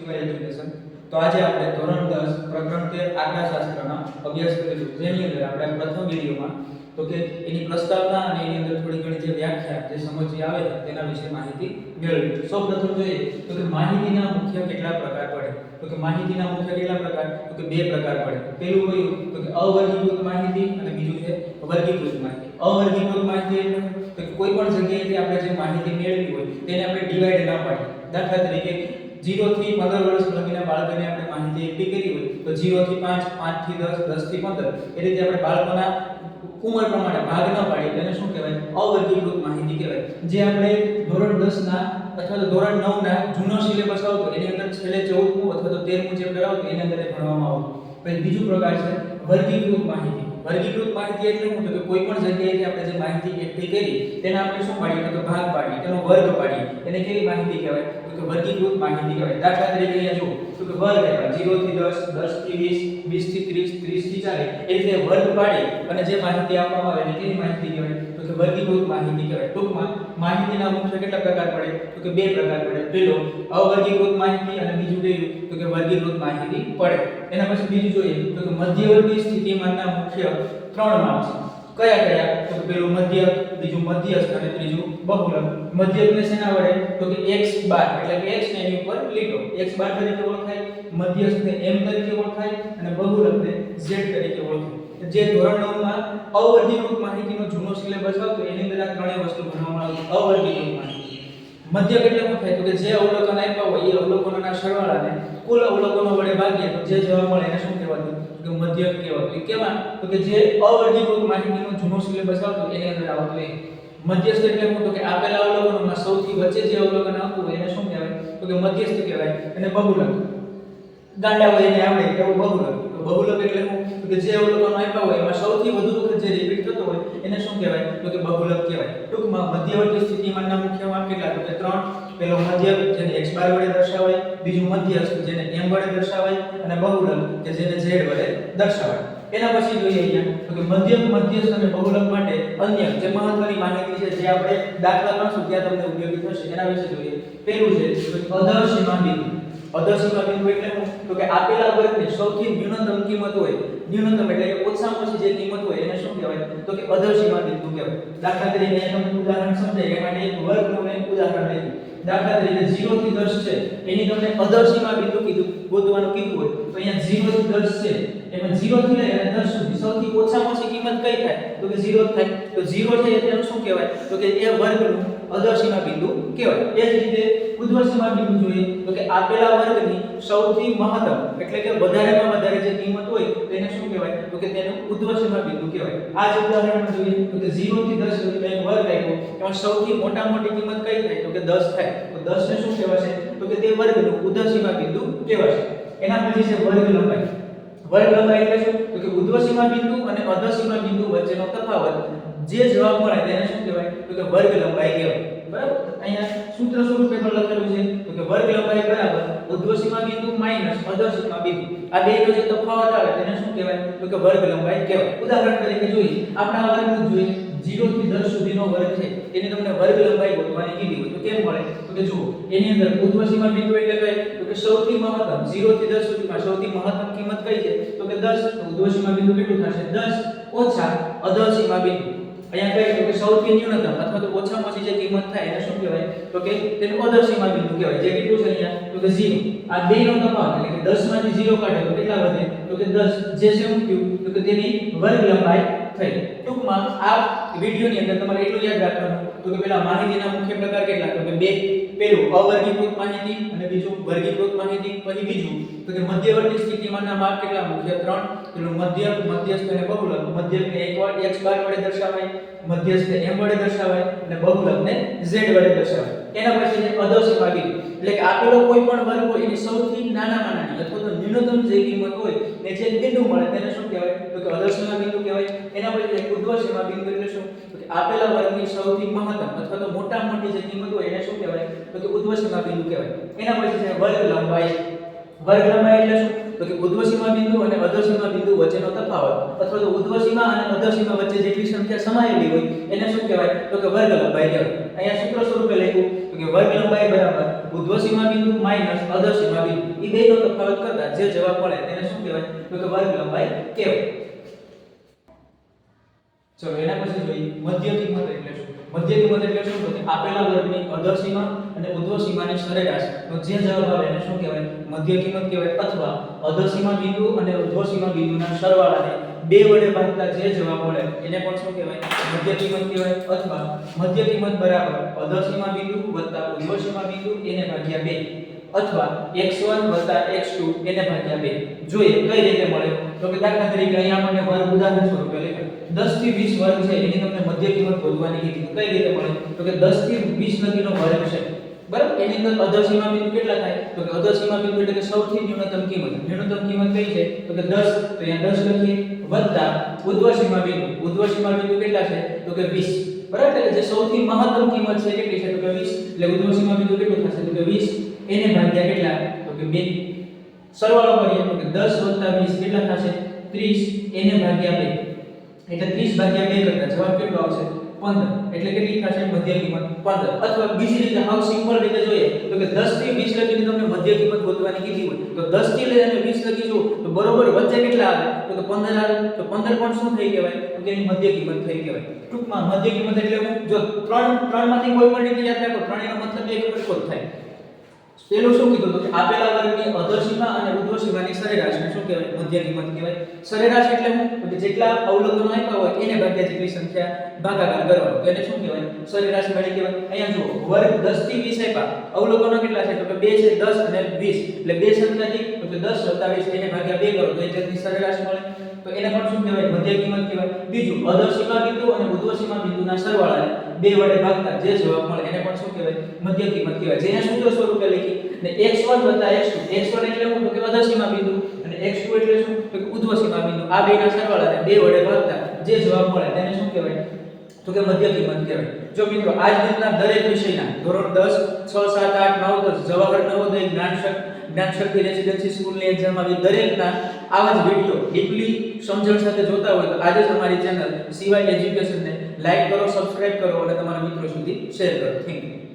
સિવાય એજ્યુકેશન. તો આજે આપણે ધોરણ 10 પ્રકરણ 13 આંકડાશાસ્ત્રના અભ્યાસ કરીશું, જેની અંદર આપણે પ્રથમ વિડિયોમાં તો કે એની પ્રસ્તાવના અને એની અંદર થોડી ઘણી જે વ્યાખ્યા જે સમજી આવે છે તેના વિશે માહિતી મેળવીશું. સૌપ્રથમ જોઈએ તો કે માહિતીના મુખ્ય કેટલા પ્રકાર પડે. તો કે માહિતીના મુખ્ય કેટલા પ્રકાર? તો કે બે પ્રકાર પડે. પહેલું કયું? તો કે અવર્ગીકૃત માહિતી અને બીજું છે વર્ગીકૃત માહિતી. અવર્ગીકૃત માહિતી એટલે તો કે કોઈ પણ જગ્યાએથી આપણે જે માહિતી મેળવી હોય તેને આપણે ડિવાઇડ ના પાડીએ. દાખલા તરીકે 0 થી 15 વર્ષ સુધીના બાળકોને આપણે માહિતી એકઠી કરી હોય તો 0 થી 5, 5 થી 10, 10 થી 15 એ રીતે આપણે બાળકોના ઉંમર પ્રમાણે ભાગ ન પાડીએ તેને શું કહેવાય? અવર્ગીકૃત માહિતી કહેવાય. જે આપણે ધોરણ 10 ના અથવા તો ધોરણ 9 ના જૂનો સિલેબસ આવતો એની અંદર છેલ્લે 14મું અથવા તો 13મું ચેપ્ટર આવતું એની અંદર ભણવામાં આવતું. પછી બીજું પ્રકાર છે વર્ગીકૃત માહિતી. વર્ગીકૃત માહિતી એટલે શું? તો કે કોઈ પણ જગ્યાએથી આપણે જે માહિતી એકઠી કરી તેને આપણે શું પાડીએ? તો ભાગ પાડીએ, તેનો વર્ગ પાડીએ. એને કેવી માહિતી કહેવાય? તો કે વર્ગીકૃત માહિતી કહેવાય. દાખલા તરીકે અહીંયા જુઓ તો કે વર્ગ આપ્યા 0 થી 10, 10 થી 20, 20 થી 30, 30 થી 40 એ રીતે વર્ગ પાડી અને જે માહિતી આપવામાં આવે એને કેવી માહિતી કહેવાય? તો કે વર્ગીકૃત માહિતી કહેવાય. ટૂંકમાં માહિતીના મુખ્ય કેટલા પ્રકાર પડે? તો કે બે પ્રકાર પડે. પહેલો અવર્ગીકૃત માહિતી અને બીજું કયું? તો કે વર્ગીકૃત માહિતી પડે. એના પછી બીજું જોઈએ તો કે મધ્યવર્તી સ્થિતિમાનના મુખ્ય ત્રણ માપ છે. કયા કયા? તો કે પેલું મધ્યક, બીજું મધ્યસ્થ અને ત્રીજું બહુલક. મધ્યકને શેના વડે? તો કે x બાર એટલે કે x ને એની ઉપર લીટો x બાર તરીકે ઓળખાય, મધ્યસ્થને m તરીકે ઓળખાય અને બહુલકને z તરીકે ઓળખાય. જે ધોરણ 9 માં અવર્ગીકૃત માહિતીનો જૂનો સિલેબસ આવતો એની અંદર આ ત્રણેય વસ્તુ ભણવામાં આવતી. અવર્ગીકૃત માહિતી મધ્યક એટલે શું થાય? તો કે જે અવલોકન આપ્યા હોય એ અવલોકનોના સરવાળાને કુલ અવલોકનો વડે ભાગીએ તો જે જવાબ મળે એને શું કહેવાતું? તો કે મધ્યક કહેવાતું. એ કેવા? તો કે જે અવર્ગીકૃત માહિતીનો જૂનો સિલેબસ આવતો એની અંદર આવતું એ. મધ્યસ્થ એટલે શું? તો કે આપેલા અવલોકનોમાં સૌથી વચ્ચે જે અવલોકન આવતું હોય એને શું કહેવાય? તો કે મધ્યસ્થ કહેવાય. અને બહુલક ગાંડા હોય એને આવડે એવું બહુલક. તો બહુલક એટલે શું? તો કે જે અવલોકનો આપ્યા હોય એમાં સૌથી વધુ વખત જે રિપીટ થતો હોય એને શું કહેવાય? તો કે બહુલક કહેવાય. ટૂંકમાં મધ્યવર્તી સ્થિતિમાનના મુખ્ય માપ કેટલા? તો કે ત્રણ. પહેલો મધ્યક જેને x બાર વડે દર્શાવાય, બીજું મધ્યસ્થ જેને m વડે દર્શાવાય અને બહુલક કે જેને z વડે દર્શાવાય. એના પછી જોઈએ અહીંયા તો કે મધ્યક, મધ્યસ્થ અને બહુલક માટે અન્ય જે મહત્વની માહિતી છે જે આપણે દાખલા ગણશું ત્યાં તમને ઉપયોગી થશે એના વિશે જોઈએ. પહેલું છે તો અધર સીમા બિંદુ. અધર સીમા બિંદુ એટલે શું? તો કે આપેલા વર્ગની સૌથી ન્યૂનતમ કિંમત હોય, ન્યૂનતમ એટલે કે ઓછામાં ઓછી જે કિંમત હોય એને શું કહેવાય? તો કે અધર સીમા બિંદુ કહેવાય. દાખલા તરીકે અહીંયા તમને ઉદાહરણ સમજાય એ માટે એક વર્ગનું મેં ઉદાહરણ લીધું. દાખલા તરીકે 0 થી 10 છે એની તમને અધર સીમા બિંદુ કીધું ગોતવાનું કીધું હોય તો અહીંયા 0 થી 10 છે એમાં 0 થી લઈને 10 સુધી સૌથી ઓછામાં ઓછી કિંમત કઈ થાય? તો કે 0 થાય. તો 0 છે એટલે શું કહેવાય? તો કે એ વર્ગનું અધર સીમા બિંદુ કહેવાય. એ જ રીતે ઉધ્વ સીમા બિંદુ જોઈએ તો કે આપેલા વર્ગની સૌથી મહત્તમ એટલે કે વધારેમાં વધારે જે કિંમત હોય તેને શું કહેવાય? તો કે તેનું ઉધ્વ સીમા બિંદુ કહેવાય. આ જ ઉદાહરણમાં જોઈએ તો કે 0 થી 10 સુધીનો એક વર્ગ આપ્યો એમાં સૌથી મોટા મોટી કિંમત કઈ થાય? તો કે 10 થાય. તો 10 ને શું કહેવાશે? તો કે તે વર્ગનું ઉધ્વ સીમા બિંદુ કહેવાશે. એના પછી છે વર્ગ લંબાઈ. વર્ગ લંબાઈ એટલે શું? તો કે ઉધ્વ સીમા બિંદુ અને અધર સીમા બિંદુ વચ્ચેનો તફાવત જે જવાબ મળે તેને શું કહેવાય? તો કે વર્ગ લંબાઈ કહેવાય. બરાબર? અહીંયા સૂત્ર સ્વરૂપે પણ લખેલું છે તો કે વર્ગ લંબાઈ બરાબર ઉધ્વ સીમા બિંદુ માઈનસ અધર સીમા બિંદુ. આ બેનો જે તફાવત આવે તેને શું કહેવાય? તો કે વર્ગ લંબાઈ કહેવાય. ઉદાહરણ તરીકે જોઈએ આપણા વર્ગનું જોઈએ 0 થી 10 સુધીનો વર્ગ છે એની તમને વર્ગ લંબાઈ ગોતવાની કીધી હોય તો કેમ મળે? તો કે જુઓ એની અંદર ઉધ્વ સીમા બિંદુ એટલે કઈ? તો કે સૌથી મહત્તમ 0 થી 10 સુધીમાં સૌથી મહત્તમ કિંમત કઈ છે? તો કે 10. તો ઉધ્વ સીમા બિંદુ કેટલું થશે? 10 ઓછા અધર સીમા બિંદુ. અહીંયા કઈ? તો કે સૌથી ન્યૂનતમ અથવા તો ઓછામાં ઓછી જે કિંમત થાય એને શું કહેવાય? તો કે તેનું અધર સીમા બિંદુ કહેવાય. જે કેટલું છે અહીંયા? તો કે 0. આ બેનો તફાવત એટલે કે 10 માંથી 0 કાઢે તો કેટલા વધે? તો કે 10. જે છે મૂક્યું તો કે તેની વર્ગ લંબાઈ થઈ. ટૂંકમાં આ વિડિયોની અંદર તમારે એટલું યાદ રાખવાનું તો કે પેલા માહિતીના મુખ્ય પ્રકાર કેટલા? તો કે બે. પહેલું અવર્ગીકૃત માહિતી અને બીજું વર્ગીકૃત માહિતી. પછી બીજું તો કે મધ્યવર્તી સ્થિતિમાનના માપ કેટલા? મુખ્ય ત્રણ. પેલું મધ્યક, મધ્યસ્થ અને બહુલક. મધ્યકને x બાર વડે દર્શાવાય, મધ્યસ્થને m વડે દર્શાવાય અને બહુલકને z વડે દર્શાવાય. એના પછી છે અધર સીમા બિંદુ. એટલે કે આપેલો કોઈ પણ વર્ગ હોય એની સૌથી નાનામાં નાની અથવા તો ન્યૂનતમ જે કિંમત હોય ને જે બિંદુ મળે તેને શું કહેવાય? તો કે અધર સીમા બિંદુ કહેવાય. એના પછી ઉધ્વ સીમા બિંદુ એટલે શું? તો કે આપેલા વર્ગની સૌથી મહત્તમ અથવા તો મોટામાં મોટી જે કિંમત હોય એને શું કહેવાય? તો કે ઉધ્વ સીમા બિંદુ કહેવાય. એના પછી છે વર્ગ લંબાઈ. વર્ગ લંબાઈ એટલે શું? તો કે ઉધ્વ સીમા બિંદુ અને અધર સીમા બિંદુ વચ્ચેનો તફાવત અથવા તો ઉધ્વ સીમા અને અધર સીમા વચ્ચે જેટલી સંખ્યા સમાયેલી હોય એને શું કહેવાય? તો કે વર્ગ લંબાઈ કહેવાય. અહીંયા સૂત્ર સ્વરૂપે લખ્યું તો કે વર્ગ લંબાઈ બરાબર ઉર્ધ્વ સીમા બિંદુ માઈનસ અધર સીમા બિંદુ. ઈ બેનો તફાવત કરતા જે જવાબ મળે તેને શું કહેવાય? તો કે વર્ગ લંબાઈ કહેવાય. ચલો એના પછી જોઈએ મધ્ય કિંમત એટલે શું? મધ્ય કિંમત એટલે શું? તો કે આપેલા વર્ગની અધર સીમા અને ઉર્ધ્વ સીમાની સરેરાશ. તો જે જવાબ આવે એને શું કહેવાય? મધ્ય કિંમત કહેવાય. અથવા અધર સીમા બિંદુ અને ઉર્ધ્વ સીમા બિંદુના સરવાળાને 2 વડે ભાગતા જે જવાબ મળે એને પણ શું કહેવાય? મધ્ય કિંમત કહેવાય. અથવા મધ્ય કિંમત બરાબર અધર સીમા બિંદુ વત્તા ઉર્ધ્વ સીમા બિંદુ એને ભાગ્યા 2 અથવા x1 x2 એને ભાગ્યા 2. જોઈએ કઈ રીતે મળે? તો કે દાખલા તરીકે અહીંયા આપણને વર્ગ ઉદાહરણ સ્વરૂપે લઈએ 10 થી 20 વર્ગ છે એની તમને મધ્ય કિંમત શોધવાની કીધી. કઈ રીતે મળે? તો કે 10 થી 20 લગીનો વર્ગ છે બરાબર, એની અંદર અધર સીમા બિંદુ કેટલા થાય? તો કે અધર સીમા બિંદુ એટલે કે સૌથી ન્યૂનતમ કિંમત. ન્યૂનતમ કિંમત કઈ છે? તો કે 10, તો અહીંયા 10 લખીએ વત્તા ઉર્ધ્વ સીમા બિંદુ. ઉર્ધ્વ સીમા બિંદુ કેટલા છે? તો કે 20 બરાબર. એટલે જે સૌથી મહત્તમ કિંમત છે કેટલી છે? તો કે 20. એટલે ઉર્ધ્વ સીમા બિંદુ કેટલું થશે? તો કે 20 એને ભાગ્યા કેટલા? તો કે 2. સરવાળો કરીએ તો કે 10 20 કેટલા થશે? 30 એને ભાગ્યા 2. એટલે 30 ભાગ્યા 2 કરતા જવાબ કેટલો આવશે? 15. એટલે કેટલી થશે મધ્ય કિંમત? 15. અથવા બીજી રીતે હાવ સિમ્પલ રીતે જોઈએ તો કે 10 થી 20 લગીની તમને મધ્ય કિંમત શોધવાની કીધી હોય તો 10 થી લઈને 20 લગી જો તો બરોબર વચ્ચે કેટલા આવે? તો કે 15 આવે. તો 15 પણ શું થઈ કહેવાય? તો કે એની મધ્ય કિંમત થઈ કહેવાય. ટૂંકમાં મધ્ય કિંમત એટલે જો ત્રણ માંથી કોઈ પણ રીતે યાદ રાખો, ત્રણેયનો મતલબ એક સરખો જ થાય. પેલું શું કીધું? તો કે આપેલા વર્ગની અધર સીમા અને ઉર્ધ્વ સીમાની સરેરાશને શું કહેવાય? મધ્ય કિંમત કહેવાય. સરેરાશ એટલે શું? તો કે જેટલા અવલોકનો આપ્યા હોય એને ભાગ્યા જેટલી સંખ્યા ભાગાકાર કરવાનો તો એને શું કહેવાય? સરેરાશ મળી કહેવાય. અહીંયા જુઓ વર્ગ 10 થી 20 આપ્યા, અવલોકનો કેટલા છે? તો કે 2 છે, 10 અને 20 એટલે બે સંખ્યાથી તો કે 10 + 20 એને ભાગ્યા 2 કરો તો એટલી સરેરાશ મળે. તો એને પણ શું કહેવાય? મધ્ય કિંમત કહેવાય. બીજું અધર સીમા બિંદુ અને ઉર્ધ્વ સીમા બિંદુના સરવાળાને 2 વડે ભાગતા જે જવાબ મળે એને પણ શું કહેવાય? મધ્ય કિંમત કહેવાય. જેને સૂત્ર સ્વરૂપે લખી ને x1 x2. x1 એટલે શું? તો કે અધર સીમા બિંદુ અને x2 એટલે શું? તો કે ઉર્ધ્વ સીમા બિંદુ. આ બેના સરવાળાને 2 વડે ભાગતા જે જવાબ મળે તેને શું કહેવાય? તો કે મધ્ય કિંમત કહેવાય. જો મિત્રો આ જ રીતના દરેક વિષયના ધોરણ 10, 6, 7, 8, 9, 10 જવાહર નવોદય જ્ઞાનશક્તિ રેસિડેન્સી સ્કૂલની એક્ઝામ આવી દરેકના આવા જ વિડિયો ડીપલી સમજણ સાથે જોતા હોય તો આજે જ અમારી ચેનલ CY એજ્યુકેશનને લાઈક કરો, સબસ્ક્રાઇબ કરો અને તમારા મિત્રો સુધી શેર કરો. Thank you.